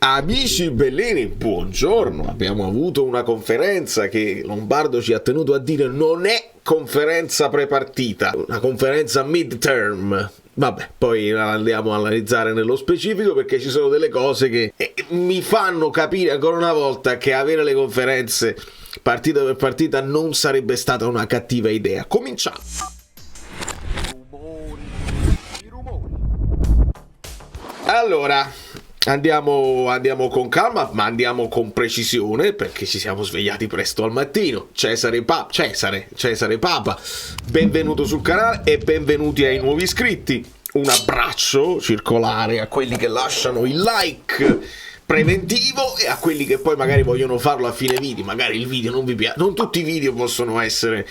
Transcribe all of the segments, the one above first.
Amici bellini, buongiorno. Abbiamo avuto una conferenza che Lombardo ci ha tenuto a dire non è conferenza prepartita, una conferenza midterm. Vabbè, poi la andiamo a analizzare nello specifico perché ci sono delle cose che mi fanno capire ancora una volta che avere le conferenze partita per partita non sarebbe stata una cattiva idea. Cominciamo. Allora, andiamo con calma, ma andiamo con precisione perché ci siamo svegliati presto al mattino. Cesare Papa, benvenuto sul canale e benvenuti ai nuovi iscritti. Un abbraccio circolare a quelli che lasciano il like preventivo e a quelli che poi magari vogliono farlo a fine video. Magari il video non vi piace, non tutti i video possono essere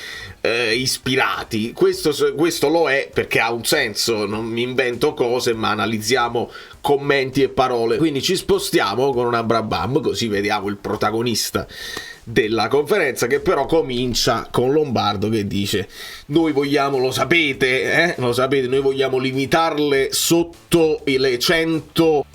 ispirati. Questo lo è perché ha un senso, non mi invento cose ma analizziamo commenti e parole. Quindi ci spostiamo con una brabam, così vediamo il protagonista della conferenza, che però comincia con Lombardo che dice: noi vogliamo, lo sapete, noi vogliamo limitarle sotto le 100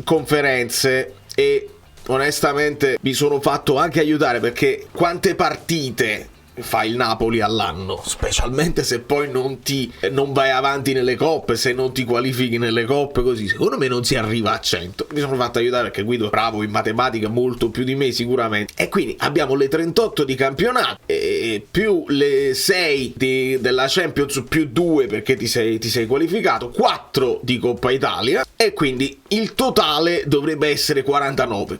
conferenze. E onestamente mi sono fatto anche aiutare, perché quante partite fa il Napoli all'anno, specialmente se poi non vai avanti nelle coppe, se non ti qualifichi nelle coppe, così secondo me non si arriva a 100. Mi sono fatto aiutare perché Guido è bravo in matematica, molto più di me sicuramente, e quindi abbiamo le 38 di campionato e più le 6 della Champions più 2 perché ti sei qualificato, 4 di Coppa Italia, e quindi il totale dovrebbe essere 49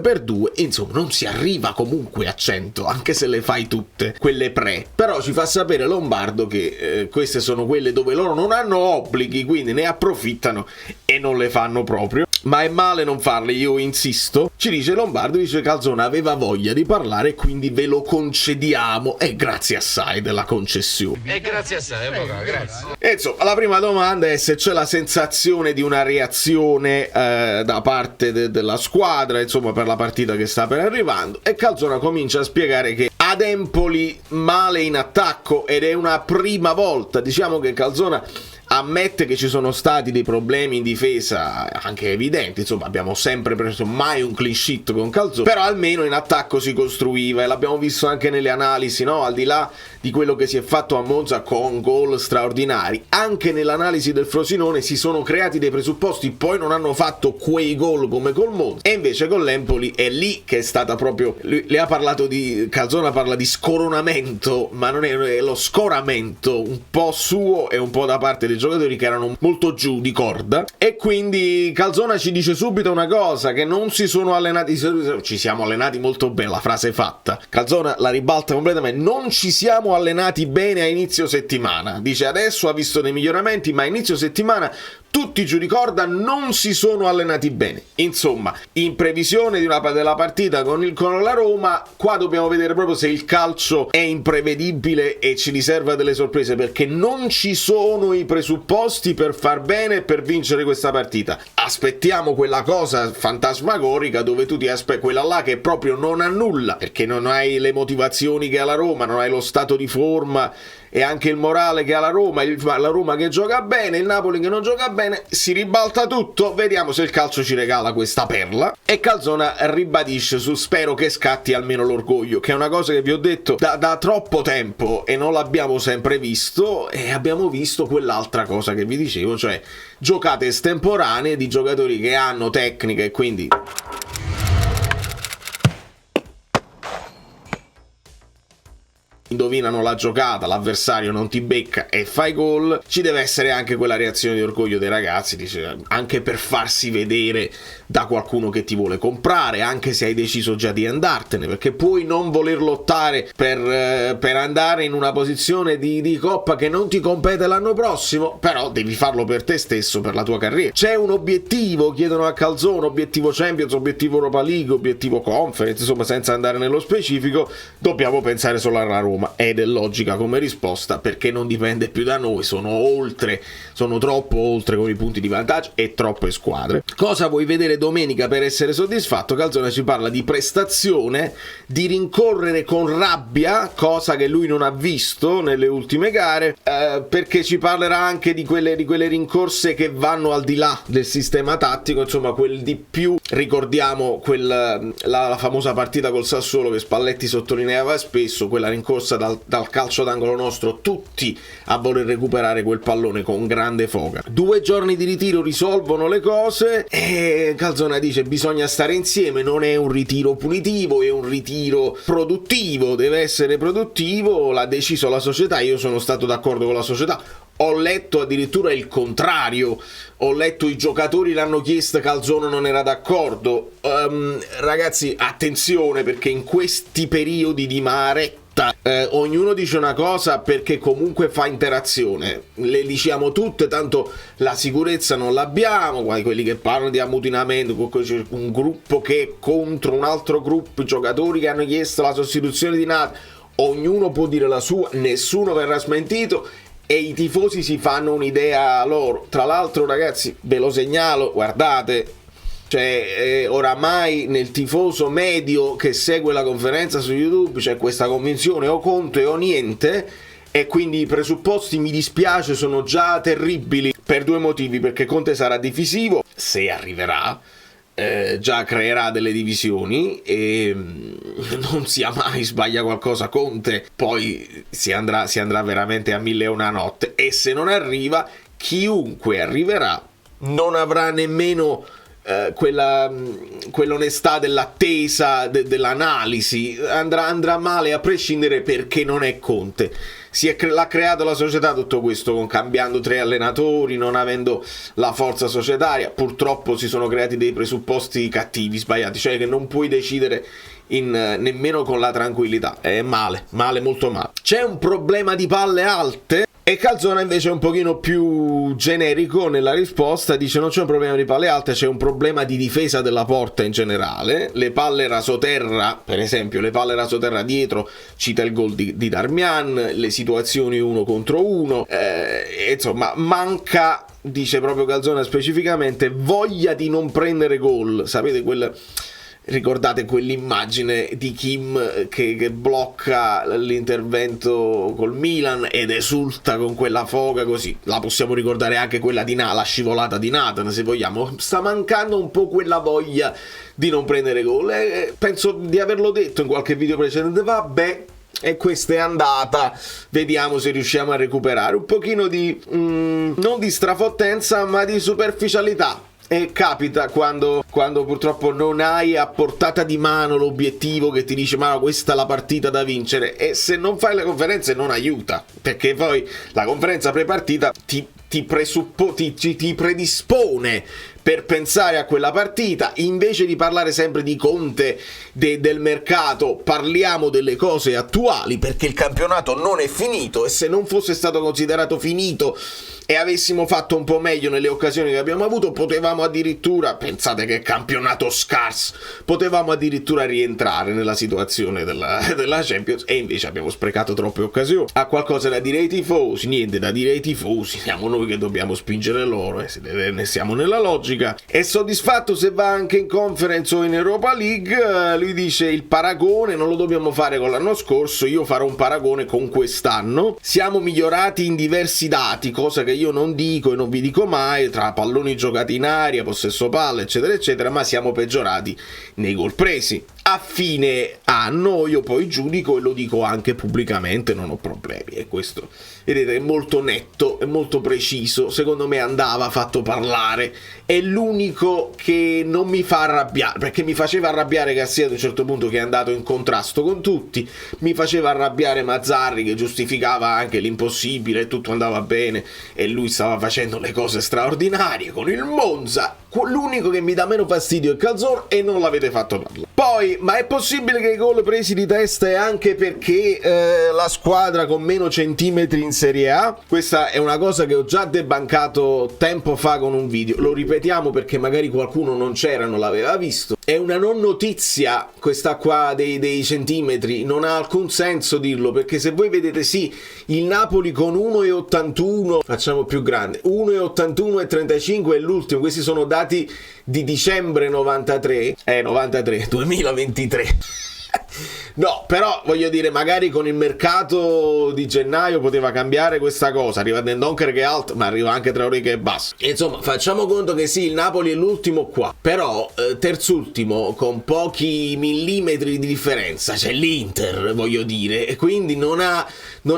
per 2, insomma non si arriva comunque a 100 anche se le fai tutte quelle pre. Però ci fa sapere Lombardo che queste sono quelle dove loro non hanno obblighi, quindi ne approfittano e non le fanno proprio, ma è male non farle, io insisto. Ci dice Lombardo, dice Calzona aveva voglia di parlare, quindi ve lo concediamo, e grazie assai della concessione. E grazie assai, grazie. E insomma, la prima domanda è se c'è la sensazione di una reazione da parte della squadra, insomma, per la partita che sta per arrivando, e Calzona comincia a spiegare che ad Empoli male in attacco, ed è una prima volta. Diciamo che Calzona ammette che ci sono stati dei problemi in difesa anche evidenti, insomma abbiamo sempre preso mai un clean sheet con Calzona, però almeno in attacco si costruiva, e l'abbiamo visto anche nelle analisi, no? Al di là di quello che si è fatto a Monza con gol straordinari, anche nell'analisi del Frosinone si sono creati dei presupposti, poi non hanno fatto quei gol come col Monza, e invece con l'Empoli è lì che è stata proprio, le ha parlato di, Calzona parla di scoronamento, ma non è lo scoramento un po' suo e un po' da parte dei giocatori che erano molto giù di corda. E quindi Calzona ci dice subito una cosa, che non si sono allenati, ci siamo allenati molto bene, la frase è fatta. Calzona la ribalta completamente: non ci siamo allenati bene a inizio settimana, dice adesso ha visto dei miglioramenti, ma a inizio settimana tutti giù di corda non si sono allenati bene. Insomma, in previsione della partita con la Roma, qua dobbiamo vedere proprio se il calcio è imprevedibile e ci riserva delle sorprese, perché non ci sono i presupposti per far bene e per vincere questa partita. Aspettiamo quella cosa fantasmagorica dove tu ti aspetti, quella là che proprio non ha nulla, perché non hai le motivazioni che ha la Roma, non hai lo stato di forma e anche il morale che ha la Roma, la Roma che gioca bene, il Napoli che non gioca bene, si ribalta tutto. Vediamo se il calcio ci regala questa perla. E Calzona ribadisce spero che scatti almeno l'orgoglio, che è una cosa che vi ho detto da troppo tempo e non l'abbiamo sempre visto, e abbiamo visto quell'altra cosa che vi dicevo, cioè giocate estemporanee di giocatori che hanno tecnica e quindi indovinano la giocata, l'avversario non ti becca e fai gol. Ci deve essere anche quella reazione di orgoglio dei ragazzi, dice, anche per farsi vedere da qualcuno che ti vuole comprare, anche se hai deciso già di andartene, perché puoi non voler lottare per andare in una posizione di coppa che non ti compete l'anno prossimo, però devi farlo per te stesso, per la tua carriera. C'è un obiettivo, chiedono a Calzona, obiettivo Champions, obiettivo Europa League, obiettivo Conference, insomma senza andare nello specifico, dobbiamo pensare solo alla Roma. Roma, ed è logica come risposta, perché non dipende più da noi, sono troppo oltre con i punti di vantaggio e troppe squadre. Cosa vuoi vedere domenica per essere soddisfatto? Calzona ci parla di prestazione, di rincorrere con rabbia, cosa che lui non ha visto nelle ultime gare, perché ci parlerà anche di quelle rincorse che vanno al di là del sistema tattico, insomma quel di più. Ricordiamo la famosa partita col Sassuolo che Spalletti sottolineava spesso, quella rincorsa dal calcio d'angolo nostro, tutti a voler recuperare quel pallone con grande foga. 2 giorni di ritiro risolvono le cose e Calzona dice bisogna stare insieme, non è un ritiro punitivo, è un ritiro produttivo, deve essere produttivo, l'ha deciso la società, io sono stato d'accordo con la società. Ho letto addirittura il contrario, ho letto i giocatori l'hanno chiesto, Calzona non era d'accordo. Ragazzi, attenzione, perché in questi periodi di maretta ognuno dice una cosa perché comunque fa interazione, le diciamo tutte, tanto la sicurezza non l'abbiamo, quelli che parlano di ammutinamento, un gruppo che è contro un altro gruppo, i giocatori che hanno chiesto la sostituzione di Nat, ognuno può dire la sua, nessuno verrà smentito e i tifosi si fanno un'idea loro. Tra l'altro, ragazzi, ve lo segnalo, guardate, cioè oramai nel tifoso medio che segue la conferenza su YouTube c'è questa convinzione o Conte o niente, e quindi i presupposti, mi dispiace, sono già terribili per 2 motivi: perché Conte sarà divisivo, se arriverà, già creerà delle divisioni e non sia mai sbaglia qualcosa Conte, poi si andrà veramente a 1001 notte, e se non arriva, chiunque arriverà non avrà nemmeno quell'onestà dell'attesa, dell'analisi, andrà male a prescindere, perché non è Conte. L'ha creato la società tutto questo, cambiando 3 allenatori, non avendo la forza societaria. Purtroppo si sono creati dei presupposti cattivi, sbagliati, cioè che non puoi decidere nemmeno con la tranquillità. È male, molto male. C'è un problema di palle alte, e Calzona invece è un pochino più generico nella risposta, dice non c'è un problema di palle alte, c'è un problema di difesa della porta in generale. Le palle rasoterra, per esempio, le palle rasoterra dietro, cita il gol di Darmian, le situazioni 1 contro 1, insomma manca, dice proprio Calzona specificamente, voglia di non prendere gol. Sapete ricordate quell'immagine di Kim che blocca l'intervento col Milan ed esulta con quella foga così? La possiamo ricordare anche quella di la scivolata di Nathan, se vogliamo. Sta mancando un po' quella voglia di non prendere gol, penso di averlo detto in qualche video precedente. Vabbè, e questa è andata, vediamo se riusciamo a recuperare un pochino di non di strafottenza, ma di superficialità. E capita quando purtroppo non hai a portata di mano l'obiettivo che ti dice ma questa è la partita da vincere, e se non fai le conferenze non aiuta, perché poi la conferenza prepartita ti predispone per pensare a quella partita. Invece di parlare sempre di Conte, del mercato, parliamo delle cose attuali, perché il campionato non è finito, e se non fosse stato considerato finito e avessimo fatto un po' meglio nelle occasioni che abbiamo avuto, potevamo addirittura, pensate che campionato scarso, potevamo addirittura rientrare nella situazione della Champions, e invece abbiamo sprecato troppe occasioni. Ha qualcosa da dire ai tifosi? Niente da dire ai tifosi, siamo noi che dobbiamo spingere loro, ne siamo nella logica. È soddisfatto se va anche in Conference o in Europa League. Lui dice il paragone non lo dobbiamo fare con l'anno scorso, io farò un paragone con quest'anno. Siamo migliorati in diversi dati, cosa che io non dico e non vi dico mai, tra palloni giocati in aria, possesso palla, eccetera eccetera, ma siamo peggiorati nei gol presi. A fine anno io poi giudico e lo dico anche pubblicamente, non ho problemi, e questo vedete è molto netto, è molto preciso, secondo me andava fatto parlare. È l'unico che non mi fa arrabbiare, perché mi faceva arrabbiare Garcia ad un certo punto, che è andato in contrasto con tutti, mi faceva arrabbiare Mazzarri che giustificava anche l'impossibile, tutto andava bene e lui stava facendo le cose straordinarie con il Monza. l'unico che mi dà meno fastidio è Calzona e non l'avete fatto parlare. Poi, ma è possibile che i gol presi di testa è anche perché la squadra con meno centimetri in Serie A? Questa è una cosa che ho già debancato tempo fa con un video, lo ripetiamo perché magari qualcuno non c'era, non l'aveva visto. È una non notizia questa qua dei centimetri, non ha alcun senso dirlo, perché se voi vedete sì, il Napoli con 1,81, facciamo più grande, 1,81 e 35 è l'ultimo, questi sono dati di dicembre 2023. No, però voglio dire, magari con il mercato di gennaio poteva cambiare questa cosa. Arriva Dendoncker che è alto, ma arriva anche Traoré che è basso. Insomma, facciamo conto che sì, il Napoli è l'ultimo qua, però terzultimo con pochi millimetri di differenza c'è l'Inter, voglio dire, e quindi non ha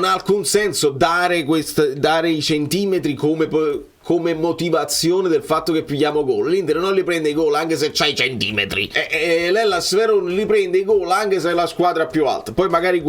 alcun senso dare i centimetri come motivazione del fatto che pigliamo gol. L'Inter non li prende i gol anche se c'ha i centimetri, e l'Hellas Verona li prende i gol anche se è la squadra più alta. Poi magari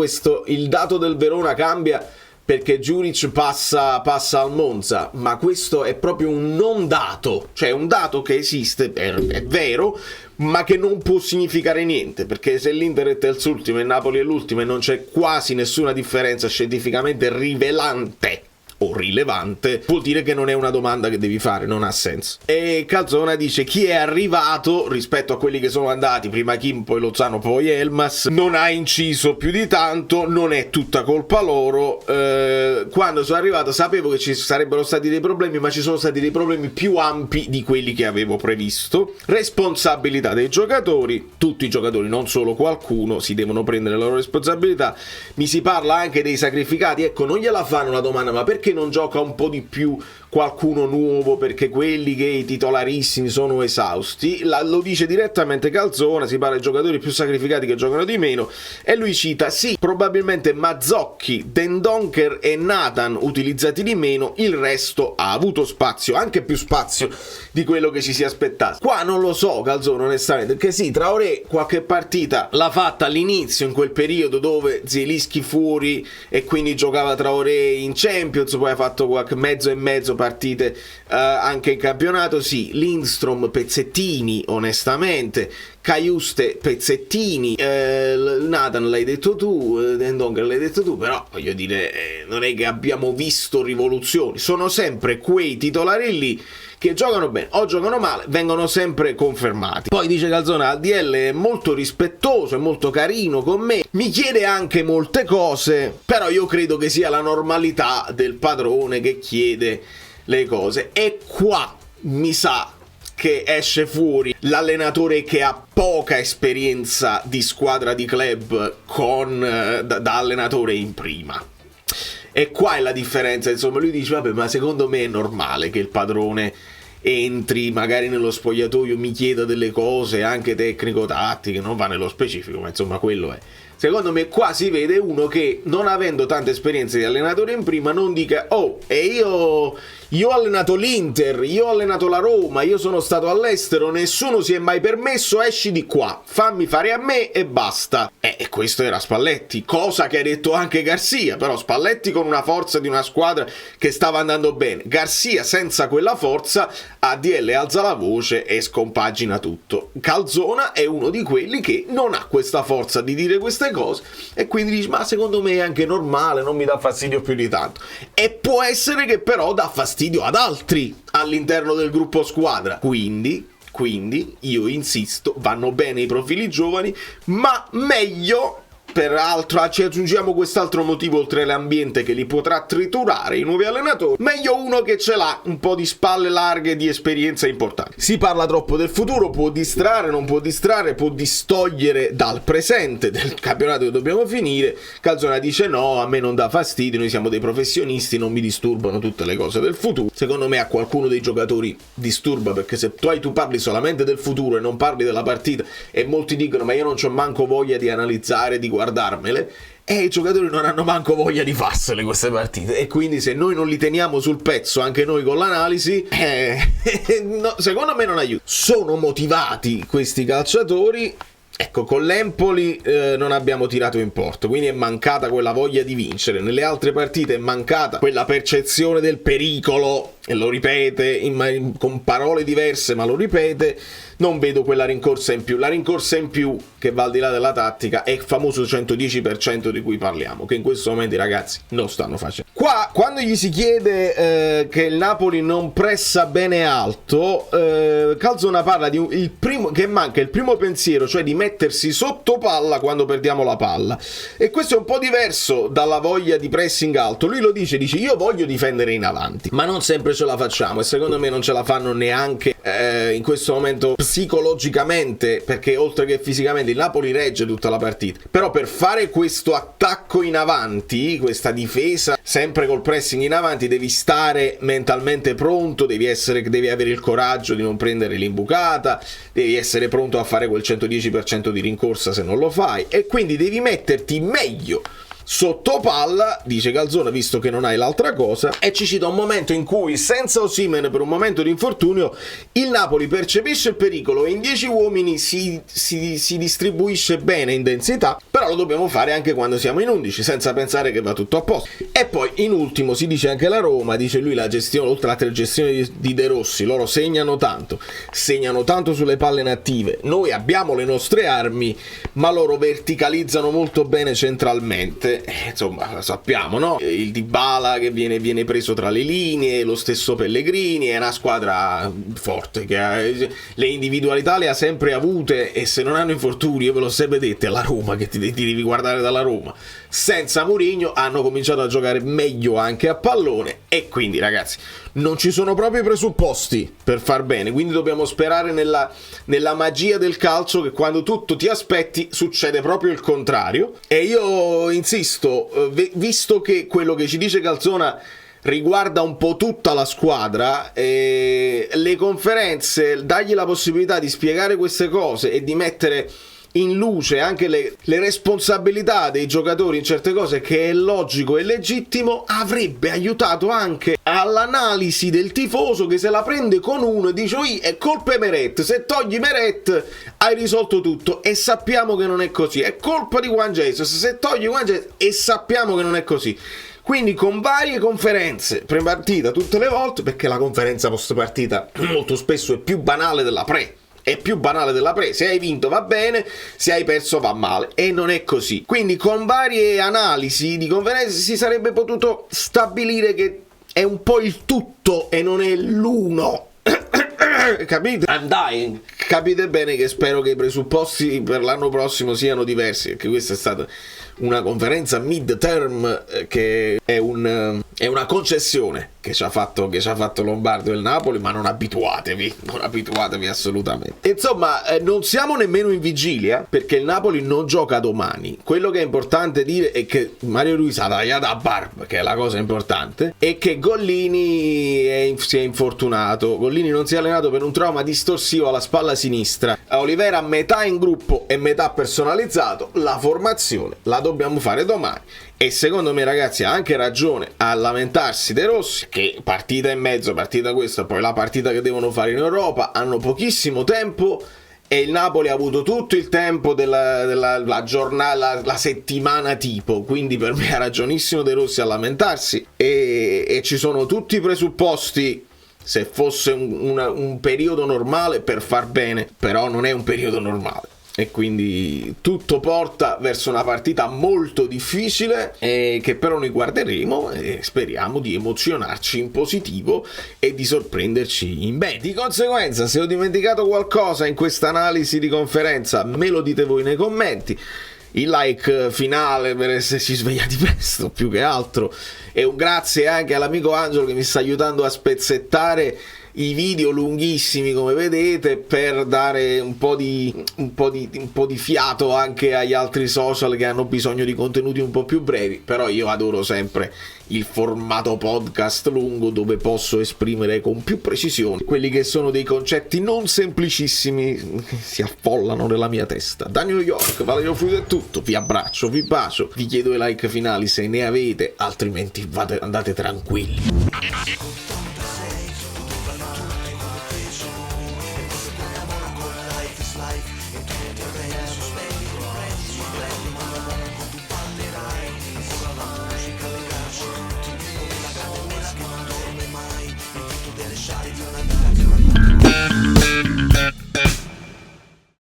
il dato del Verona cambia perché Djuric passa al Monza, ma questo è proprio un non dato, cioè un dato che esiste, è vero, ma che non può significare niente, perché se l'Inter è terzultimo e Napoli è l'ultimo e non c'è quasi nessuna differenza scientificamente rilevante o rilevante, vuol dire che non è una domanda che devi fare, non ha senso. E Calzona dice: chi è arrivato rispetto a quelli che sono andati, prima Kim, poi Lozano, poi Elmas, non ha inciso più di tanto, non è tutta colpa loro. Quando sono arrivato sapevo che ci sarebbero stati dei problemi, ma ci sono stati dei problemi più ampi di quelli che avevo previsto. Responsabilità dei giocatori, tutti i giocatori, non solo qualcuno, si devono prendere le loro responsabilità. Mi si parla anche dei sacrificati, ecco, non gliela fanno la domanda, ma perché non gioca un po' di più qualcuno nuovo, perché quelli che i titolarissimi sono esausti? Lo dice direttamente Calzona, si parla dei giocatori più sacrificati che giocano di meno, e lui cita: sì, probabilmente Mazzocchi, Dendoncker e Nathan utilizzati di meno, il resto ha avuto spazio, anche più spazio di quello che ci si aspettasse. Qua non lo so, Calzona, onestamente, perché sì, Traoré qualche partita l'ha fatta all'inizio, in quel periodo dove Zielinski fuori e quindi giocava Traoré in Champions, poi ha fatto qualche mezzo e mezzo partite anche in campionato. Sì, Lindstrom pezzettini, onestamente, Caiuste pezzettini, Nathan l'hai detto tu, Dendoncker l'hai detto tu, però voglio dire, non è che abbiamo visto rivoluzioni, sono sempre quei titolari lì che giocano bene o giocano male, vengono sempre confermati. Poi dice Calzona: ADL è molto rispettoso, è molto carino con me, mi chiede anche molte cose, però io credo che sia la normalità del padrone che chiede le cose. E qua mi sa che esce fuori l'allenatore che ha poca esperienza di squadra di club da allenatore in prima. E qua è la differenza, insomma. Lui dice: vabbè, ma secondo me è normale che il padrone entri magari nello spogliatoio, mi chieda delle cose anche tecnico-tattiche, non va nello specifico, ma insomma quello è. Secondo me qua si vede uno che, non avendo tanta esperienza di allenatore in prima, non dica: oh, e io ho allenato l'Inter, io ho allenato la Roma, io sono stato all'estero, nessuno si è mai permesso, esci di qua, fammi fare a me e basta. E questo era Spalletti, cosa che ha detto anche Garcia, però Spalletti con una forza di una squadra che stava andando bene, Garcia senza quella forza, ADL alza la voce e scompagina tutto. Calzona è uno di quelli che non ha questa forza di dire queste cose e quindi dice: ma secondo me è anche normale, non mi dà fastidio più di tanto. E può essere che però dà fastidio ad altri all'interno del gruppo squadra, quindi io insisto, vanno bene i profili giovani, ma meglio, peraltro ci aggiungiamo quest'altro motivo oltre l'ambiente che li potrà triturare i nuovi allenatori, meglio uno che ce l'ha un po' di spalle larghe, di esperienza importante. Si parla troppo del futuro, può distrarre, non può distrarre, può distogliere dal presente, del campionato che dobbiamo finire. Calzona dice: no, a me non dà fastidio, noi siamo dei professionisti, non mi disturbano tutte le cose del futuro. Secondo me a qualcuno dei giocatori disturba, perché se tu parli solamente del futuro e non parli della partita, e molti dicono: ma io non c'ho manco voglia di analizzare, di guardarmele, e i giocatori non hanno manco voglia di farsele queste partite, e quindi se noi non li teniamo sul pezzo anche noi con l'analisi, no, secondo me non aiuta. Sono motivati questi calciatori. Ecco, con l'Empoli non abbiamo tirato in porto, quindi è mancata quella voglia di vincere. Nelle altre partite è mancata quella percezione del pericolo e lo ripete con parole diverse, ma lo ripete, non vedo quella rincorsa in più. La rincorsa in più che va al di là della tattica è il famoso 110% di cui parliamo, che in questo momento i ragazzi non stanno facendo. Qua, quando gli si chiede che il Napoli non pressa bene alto, Calzona parla di che manca il primo pensiero, cioè di mettersi sotto palla quando perdiamo la palla, e questo è un po' diverso dalla voglia di pressing alto. Lui lo dice io voglio difendere in avanti, ma non sempre ce la facciamo, e secondo me non ce la fanno neanche in questo momento psicologicamente, perché oltre che fisicamente il Napoli regge tutta la partita, però per fare questo attacco in avanti, questa difesa sempre col pressing in avanti, devi stare mentalmente pronto, devi avere il coraggio di non prendere l'imbucata, devi essere pronto a fare quel 110% di rincorsa se non lo fai, e quindi devi metterti meglio sotto palla, dice Calzona, visto che non hai l'altra cosa, e ci cita un momento in cui senza Osimhen, per un momento di infortunio, il Napoli percepisce il pericolo e in 10 uomini si distribuisce bene in densità, però lo dobbiamo fare anche quando siamo in 11, senza pensare che va tutto a posto. E poi in ultimo si dice anche la Roma, dice lui, la gestione, oltre alla gestione di De Rossi, loro segnano tanto sulle palle inattive, noi abbiamo le nostre armi, ma loro verticalizzano molto bene centralmente. Insomma, sappiamo, no? Il Dybala che viene preso tra le linee, lo stesso Pellegrini, è una squadra forte che le individualità le ha sempre avute, e se non hanno infortuni, io ve l'ho sempre detto, è la Roma che ti devi guardare dalla Roma. Senza Mourinho hanno cominciato a giocare meglio anche a pallone, e quindi ragazzi non ci sono proprio i presupposti per far bene, quindi dobbiamo sperare nella magia del calcio, che quando tutto ti aspetti succede proprio il contrario. E io insisto, visto che quello che ci dice Calzona riguarda un po' tutta la squadra, le conferenze, dargli la possibilità di spiegare queste cose e di mettere in luce anche le responsabilità dei giocatori in certe cose, che è logico e legittimo, avrebbe aiutato anche all'analisi del tifoso che se la prende con uno e dice è colpa di Meret, se togli Meret hai risolto tutto, e sappiamo che non è così, è colpa di Juan Jesus, se togli Juan Jesus, e sappiamo che non è così. Quindi con varie conferenze pre-partita tutte le volte, perché la conferenza post partita molto spesso è più banale della pre, se hai vinto va bene, se hai perso va male, e non è così. Quindi con varie analisi di conferenze si sarebbe potuto stabilire che è un po' il tutto e non è l'uno. Capite? I'm dying. Capite bene che spero che i presupposti per l'anno prossimo siano diversi, perché questa è stata una conferenza mid-term che è una concessione che ci ha fatto Lombardo e il Napoli, ma non abituatevi assolutamente. Insomma, non siamo nemmeno in vigilia, perché il Napoli non gioca domani. Quello che è importante dire è che Mario Ruiz ha tagliato a barba, che è la cosa importante, e che Gollini si è infortunato. Gollini non si è allenato per un trauma distorsivo alla spalla sinistra. Olivera metà in gruppo e metà personalizzato. La formazione la dobbiamo fare domani, e secondo me ragazzi ha anche ragione a lamentarsi De Rossi, che partita e mezzo, partita questa, poi la partita che devono fare in Europa, hanno pochissimo tempo, e il Napoli ha avuto tutto il tempo della giornata, la settimana tipo, quindi per me ha ragionissimo De Rossi a lamentarsi, e ci sono tutti i presupposti, se fosse un periodo normale, per far bene, però non è un periodo normale. E quindi tutto porta verso una partita molto difficile, che però noi guarderemo e speriamo di emozionarci in positivo e di sorprenderci in bene. Di conseguenza, se ho dimenticato qualcosa in questa analisi di conferenza, me lo dite voi nei commenti. Il like finale per esserci svegliati presto, più che altro, e un grazie anche all'amico Angelo che mi sta aiutando a spezzettare i video lunghissimi, come vedete, per dare un po' di fiato anche agli altri social che hanno bisogno di contenuti un po' più brevi. Però io adoro sempre il formato podcast lungo, dove posso esprimere con più precisione quelli che sono dei concetti non semplicissimi che si affollano nella mia testa. Da New York, Valerio Fluido è tutto, vi abbraccio, vi bacio, vi chiedo i like finali se ne avete, altrimenti andate tranquilli. Life,